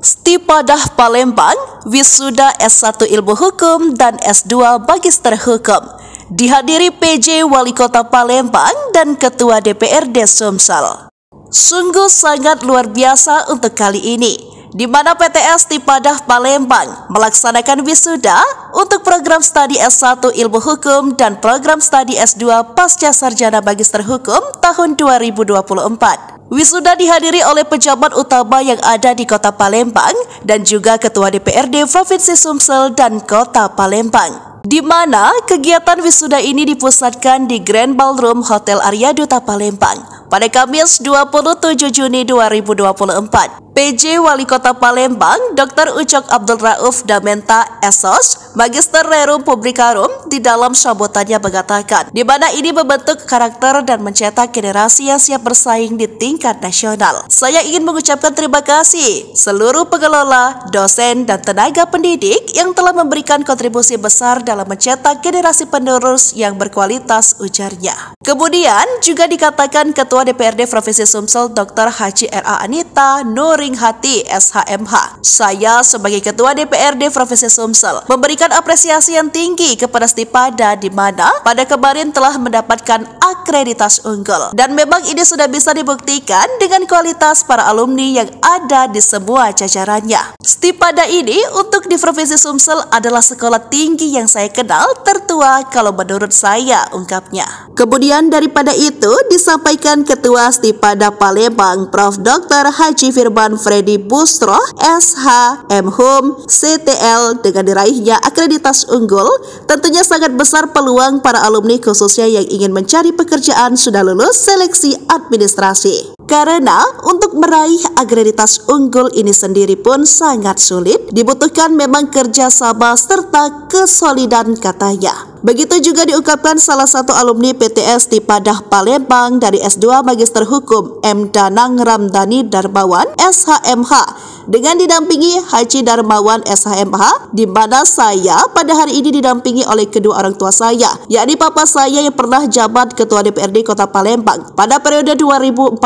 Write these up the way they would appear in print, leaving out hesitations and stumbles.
Stipadah Palembang, wisuda S1 Ilmu Hukum dan S2 Magister Hukum, dihadiri PJ Wali Kota Palembang dan Ketua DPRD Sumsel. Sungguh sangat luar biasa untuk kali ini, di mana PTS Stipadah Palembang melaksanakan wisuda untuk program studi S1 Ilmu Hukum dan program studi S2 Pasca Sarjana Magister Hukum tahun 2024. Wisuda dihadiri oleh pejabat utama yang ada di Kota Palembang dan juga Ketua DPRD Provinsi Sumsel dan Kota Palembang, di mana kegiatan wisuda ini dipusatkan di Grand Ballroom Hotel Arya Duta Palembang pada Kamis 27 Juni 2024. PJ Wali Kota Palembang Dr. Ucok Abdul Rauf Damenta SOS Magister Rerum Publicarum di dalam sambutannya mengatakan di mana ini membentuk karakter dan mencetak generasi yang siap bersaing di tingkat nasional. Saya ingin mengucapkan terima kasih seluruh pengelola, dosen, dan tenaga pendidik yang telah memberikan kontribusi besar dalam mencetak generasi penerus yang berkualitas, ujarnya. Kemudian juga dikatakan Ketua DPRD Provinsi Sumsel Dr. Haji R.A. Anita Nuring Hati SHMH. Saya sebagai Ketua DPRD Provinsi Sumsel memberikan apresiasi yang tinggi kepada Stipadah di mana pada kemarin telah mendapatkan akreditasi unggul. Dan memang ini sudah bisa dibuktikan dengan kualitas para alumni yang ada di semua jajarannya. Stipadah ini untuk di Provinsi Sumsel adalah sekolah tinggi yang saya kenal tertua kalau menurut saya, ungkapnya. Kemudian daripada itu disampaikan Ketua Stipadah Palembang Prof. Dr. Haji Firman Freddy Bustro SH MHum CTL dengan diraihnya akreditasi unggul, tentunya sangat besar peluang para alumni khususnya yang ingin mencari pekerjaan sudah lulus seleksi administrasi. Karena untuk meraih akreditasi unggul ini sendiri pun sangat sulit, dibutuhkan memang kerjasama serta kesolidan, katanya. Begitu juga diungkapkan salah satu alumni PTS Stipadah Palembang dari S2 Magister Hukum M. Danang Ramdhani Darmawan SHMH dengan didampingi Haji Darmawan SHMH, di mana saya pada hari ini didampingi oleh kedua orang tua saya, yakni papa saya yang pernah jabat Ketua DPRD Kota Palembang pada periode 2014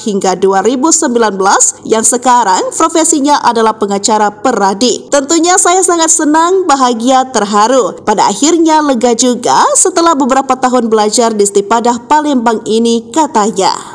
hingga 2019 yang sekarang profesinya adalah pengacara peradi. Tentunya saya sangat senang, bahagia, terharu. Pada akhirnya lega juga setelah beberapa tahun belajar di Stipadah Palembang ini, katanya.